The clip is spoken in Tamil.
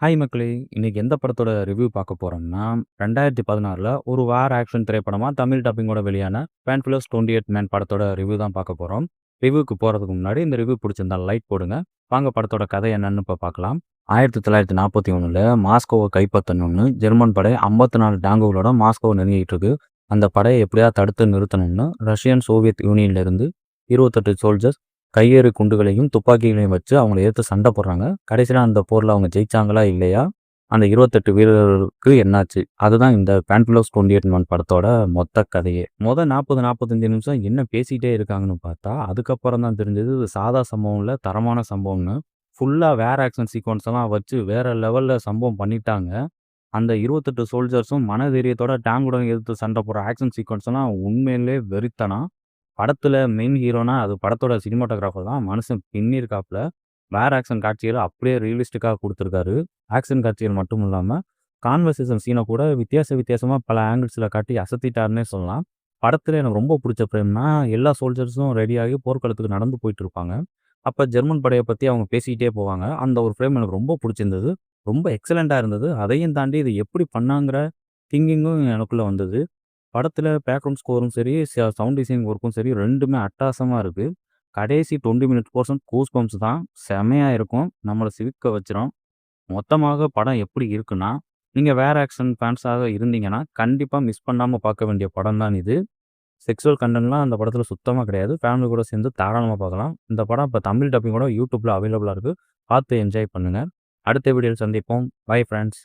ஹாய் மக்களே! இன்னைக்கு எந்த படத்தோட ரிவ்யூ பார்க்க போறோம்னா, 2016ல ஒரு வார் ஆக்ஷன் திரைப்படமா தமிழ் டப்பிங்கோட வெளியான பேன்ஃபிலோஸ் 28 மேன் படத்தோட ரிவ்யூ தான் பார்க்க போறோம். ரிவ்யூக்கு போறதுக்கு முன்னாடி இந்த ரிவ்யூ பிடிச்சிருந்தா லைக் போடுங்க. வாங்க படத்தோட கதை என்னன்னு இப்ப பார்க்கலாம். 1941ல மாஸ்கோவ கைப்பத்தணும்னு ஜெர்மன் படை 54 டாங்குகளோட மாஸ்கோவ நெருங்கிட்டு இருக்கு. அந்த படையை எப்படியாவது தடுத்து நிறுத்தணும்னு ரஷ்யன் சோவியத் யூனியன்ல இருந்து 28 சோல்ஜர்ஸ் கையெறி குண்டுகளையும், துப்பாக்கிகளையும் வச்சு அவங்கள எதிர்த்து சண்டை போடுறாங்க. கடைசியில அந்த போர்ல அவங்க ஜெயிச்சாங்களா இல்லையா? அந்த 28 வீரர்களுக்கு என்னாச்சு? அதுதான் இந்த பேன்ஃபிலோஸ் 28 மன் படத்தோட மொத்த கதையே. 40, 45 நிமிஷம் என்ன பேசிட்டே இருக்காங்கன்னு பார்த்தா, அதுக்கப்புறம் தான் தெரிஞ்சது இது சாதா சம்பவம் இல்ல, தரமான சம்பவம்னு. ஃபுல்லா வேற ஆக்ஷன் சீக்வென்ஸ் எல்லாம் வச்சு வேற லெவல்ல சம்பவம் பண்ணிட்டாங்க. அந்த 28 சோல்ஜர்ஸும் மனதைரியத்தோட டேங்குடன் எதிர்த்து சண்டை போடுற ஆக்ஷன் சீக்வென்ஸ் எல்லாம் உண்மையிலே வெறித்தனம். படத்துல மெயின் ஹீரோனா அது படத்தோட சினிமாட்டோகிராஃபர் தான். மனுஷன் பின்னிருக்காப்புல. வேற ஆக்ஷன் காட்சிகள அப்படியே ரியலிஸ்டிக்கா குடுத்துருக்காரு. ஆக்ஷன் காட்சிகள் மட்டும் இல்லாம, கான்வர்சேஷன் சீன கூட வித்தியாசமா பல ஆங்கிள்ஸ்ல காட்டி அசத்திட்டாருன்னே சொல்லலாம். படத்துல எனக்கு ரொம்ப புடிச்ச ஃப்ரேம்னா, எல்லா சோல்ஜர்ஸும் ரெடியாகி போர்க்களத்துக்கு நடந்து போயிட்டுருப்பாங்க. அப்ப ஜெர்மன் படைய பத்தி அவங்க பேசிக்கிட்டே போவாங்க. அந்த ஒரு ஃப்ரேம் எனக்கு ரொம்ப புடிச்சிருந்தது. ரொம்ப எக்ஸலென்ட்டா இருந்தது. அதையும் தாண்டி இது எப்படி பண்ணாங்கிற திங்கிங்கும் எனக்குள்ள வந்தது. படத்துல பேக்ரவுண்ட் ஸ்கோரும் சரி, சவுண்ட் டிசைன் ஒர்க்கும் சரி 2மே அட்டகாசமா இருக்கு. கடைசி 20 மினிட்ஸ் போர்ஷன் கூஸ் பம்ப்ஸ் தான். செமையா இருக்கும். நம்மள சிவிக்க வச்சிரும். மொத்தமாக படம் எப்படி இருக்குன்னா, நீங்க வேற ஆக்ஷன் ஃபேன்ஸாக இருந்தீங்கன்னா, கண்டிப்பா மிஸ் பண்ணாம பார்க்க வேண்டிய படம் தான் இது. செக்சுவல் கன்டென்ட்லாம் அந்த படத்துல சுத்தமா கிடையாது. ஃபேமிலி கூட சேர்ந்து தாராளமா பார்க்கலாம். இந்த படம் இப்ப தமிழ் டப்பிங்கோட YouTubeல அவைலபிளா இருக்கு. பார்த்து என்ஜாய் பண்ணுங்க. அடுத்த வீடியோல சந்திப்போம். Bye friends.